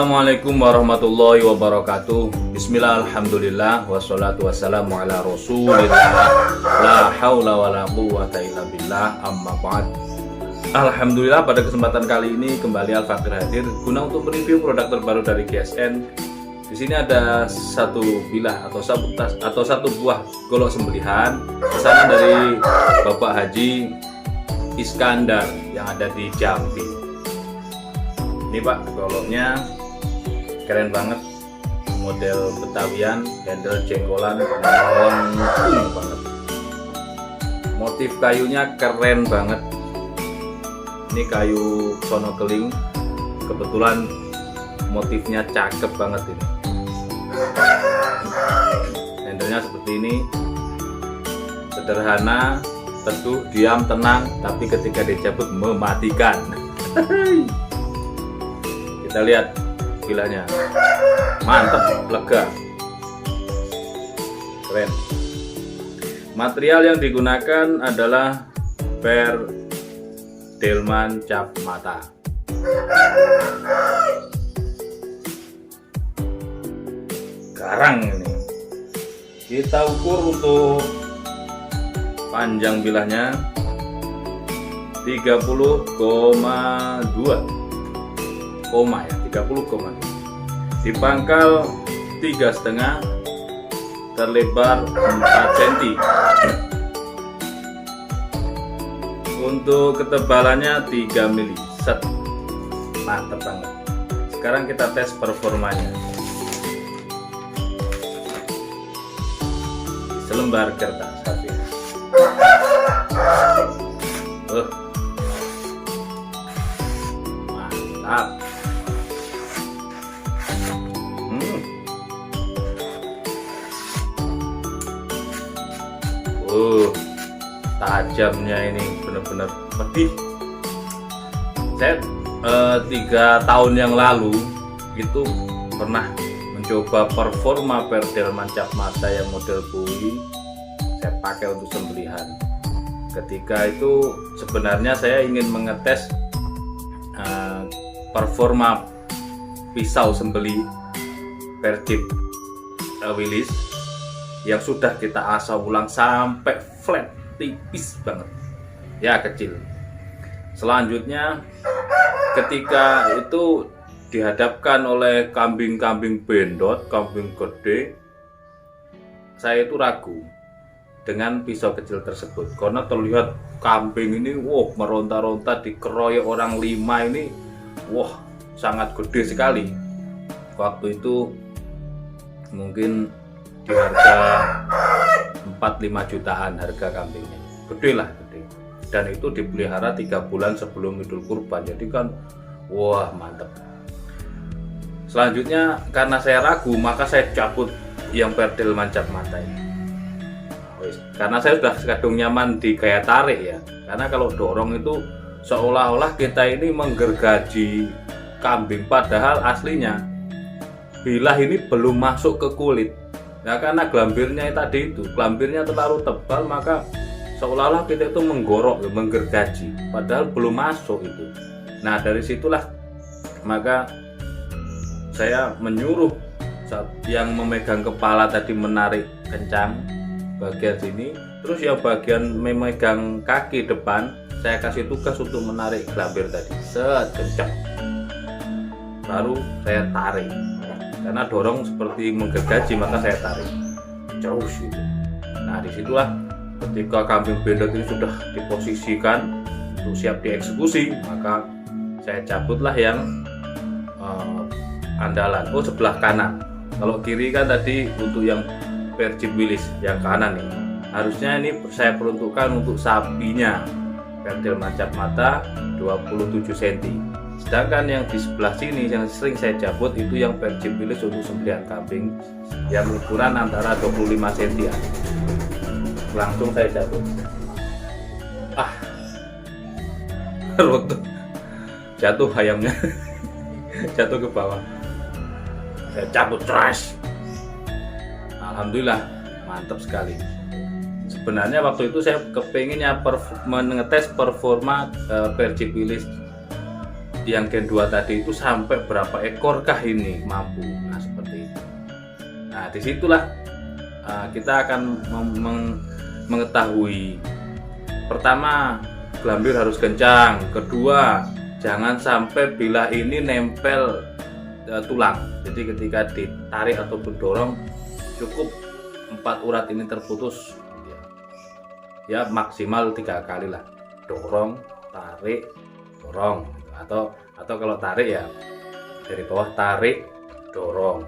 Assalamualaikum warahmatullahi wabarakatuh. Bismillah, alhamdulillah, wassalatu wassalamu ala rasulillah, la hawla wa la quwwata illa billah, amma ba'd. Alhamdulillah, pada kesempatan kali ini kembali Al-Fakir hadir guna untuk mereview produk terbaru dari GSN. Di sini ada satu bilah atau satu buah golok sembelihan pesanan dari Bapak Haji Iskandar yang ada di Jambi. Ini Pak, goloknya keren banget, model Betawian, handle jenggolan, lengkung banget. Motif kayunya keren banget. Ini kayu sono keling, kebetulan motifnya cakep banget ini. Handlenya seperti ini, sederhana, teduh, diam, tenang, tapi ketika dicabut mematikan. Kita lihat bilahnya, mantap, lega, keren. Material yang digunakan adalah Delman cap mata. Garang ini. Kita ukur untuk panjang bilahnya 30,2 koma ya, 30 koma. Di pangkal 3,5, terlebar 4 cm. Untuk ketebalannya 3 mili. Set. Mantap banget. Sekarang kita tes performanya. Selembar kertas habis. Mantap. Tajamnya ini benar-benar pedih. Saya 3 tahun yang lalu itu pernah mencoba performa Delman cap mata yang model bui. Saya pakai untuk sembelihan. Ketika itu sebenarnya saya ingin mengetes performa pisau sembeli Perjeep Willys yang sudah kita asah ulang sampai flat, tipis banget ya, kecil. Selanjutnya ketika itu dihadapkan oleh kambing-kambing bendot, kambing gede, saya itu ragu dengan pisau kecil tersebut karena terlihat kambing ini meronta-ronta dikeroyok orang 5 ini, sangat gede sekali. Waktu itu mungkin di harga 4-5 jutaan harga kambingnya, gede lah, gede. Dan itu dipelihara 3 bulan sebelum Idul Kurban, jadi kan mantap. Selanjutnya karena saya ragu, maka saya cabut yang Delman cap mata ini. Karena saya sudah kadung nyaman di gaya tarik ya, karena kalau dorong itu seolah-olah kita ini menggergaji kambing, padahal aslinya bilah ini belum masuk ke kulit. Nah, karena gelambirnya tadi itu, gelambirnya terlalu tebal, maka seolah-olah kita itu menggorok, menggergaji, padahal belum masuk itu. Nah, dari situlah maka saya menyuruh yang memegang kepala tadi menarik kencang bagian sini, terus yang bagian memegang kaki depan saya kasih tugas untuk menarik gelambir tadi, set, kencang. Baru saya tarik. Karena dorong seperti menggergaji, maka saya tarik terus gitu. Nah, disitulah ketika kambing bendot ini sudah diposisikan untuk siap dieksekusi, maka saya cabutlah yang andalan, sebelah kanan. Kalau kiri kan tadi untuk yang Perjeep Willys, yang kanan ini harusnya ini saya peruntukkan untuk sapinya Delman cap mata 27 cm. Sedangkan yang di sebelah sini yang sering saya cabut itu yang Perjeep Willys untuk sembelihan kambing yang ukuran antara 25 cm. Langsung saya cabut. Jatuh ayamnya. Jatuh ke bawah. Saya cabut trash. Alhamdulillah, mantap sekali. Sebenarnya waktu itu saya kepinginnya mengetes performa Perjeep Willys yang gen 2 tadi itu sampai berapa ekorkah ini mampu. Nah seperti itu. Nah disitulah kita akan mengetahui, pertama gelambir harus kencang, kedua jangan sampai bilah ini nempel tulang. Jadi ketika ditarik ataupun dorong cukup 4 urat ini terputus ya maksimal 3 kali lah, dorong, tarik, dorong, atau kalau tarik ya dari bawah tarik, dorong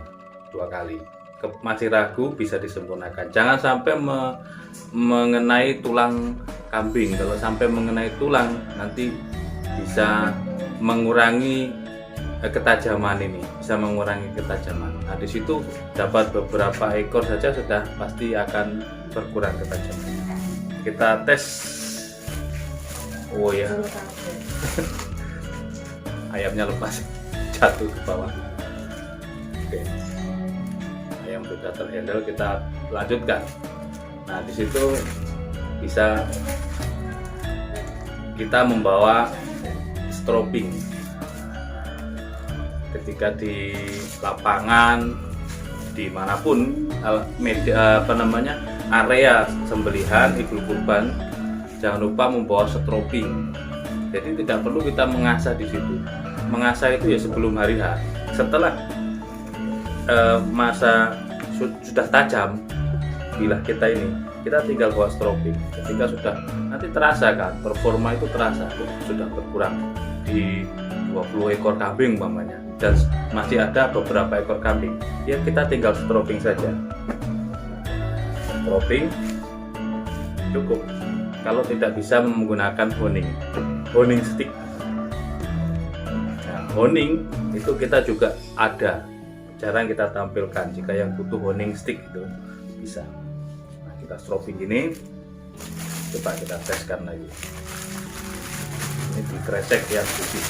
2 kali. Masih ragu bisa disempurnakan, jangan sampai mengenai tulang kambing. Kalau sampai mengenai tulang nanti bisa mengurangi ketajaman ini, bisa mengurangi ketajaman. Nah di situ dapat beberapa ekor saja sudah pasti akan berkurang ketajaman. Kita tes. Oh ya, ayamnya lepas jatuh ke bawah. Oke, ayam sudah terhandle, kita lanjutkan. Nah di situ bisa kita membawa strobing. Ketika di lapangan dimanapun area sembelihan idul kurban, jangan lupa membawa strobing. Jadi tidak perlu kita mengasah di situ. Mengasah itu ya sebelum hari H. Setelah masa sudah tajam bilah kita ini, kita tinggal bawa strobing. Ketika sudah nanti terasa kan, performa itu terasa sudah berkurang di 20 ekor kambing umpamanya, dan masih ada beberapa ekor kambing, ya kita tinggal strobing saja. Strobing cukup. Kalau tidak bisa menggunakan honing stick. Nah, honing itu kita juga ada cara yang kita tampilkan. Jika yang butuh honing stick itu bisa. Nah, kita strobing ini, coba kita teskan lagi. Ini dikresek ya putih.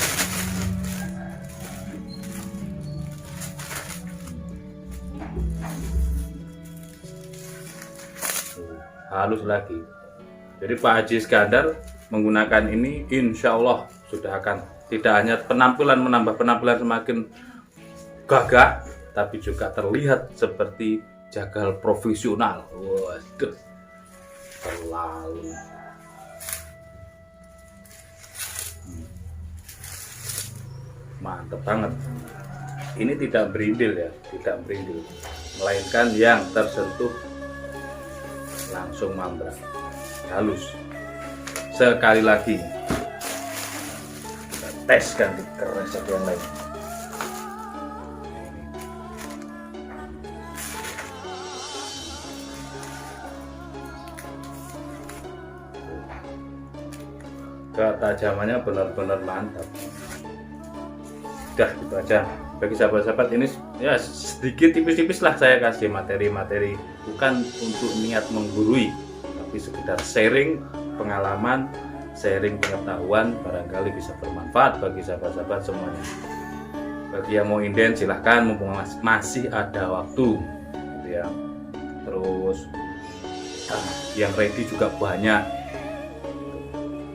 Halus lagi. Jadi Pak Haji Iskandar menggunakan ini, insya Allah sudah akan tidak hanya penampilan, menambah penampilan semakin gagah, tapi juga terlihat seperti jagal profesional. Waduh, terlalu. Mantap banget. Ini tidak berindil ya, tidak berindil, melainkan yang tersentuh langsung mambrak, halus. Sekali lagi kita tes ganti kresek yang lain. Ketajamannya benar-benar mantap. Udah gitu aja. Bagi sahabat-sahabat ini ya sedikit tipis-tipis lah saya kasih materi-materi, bukan untuk niat menggurui, tapi sekedar sharing pengalaman, sharing pengetahuan, barangkali bisa bermanfaat bagi sahabat-sahabat semuanya. Bagi yang mau inden silahkan, mumpung masih ada waktu gitu ya. Terus yang ready juga banyak,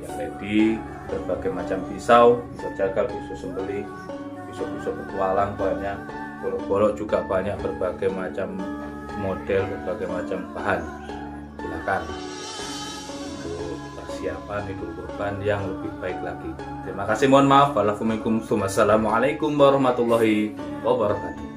yang ready berbagai macam pisau jagal, pisau sembelih, pisau petualang banyak, golok-golok juga banyak, berbagai macam model, berbagai macam bahan. Silakan untuk persiapan idul kurban yang lebih baik lagi. Terima kasih, mohon maaf. Wassalamualaikum warahmatullahi wabarakatuh.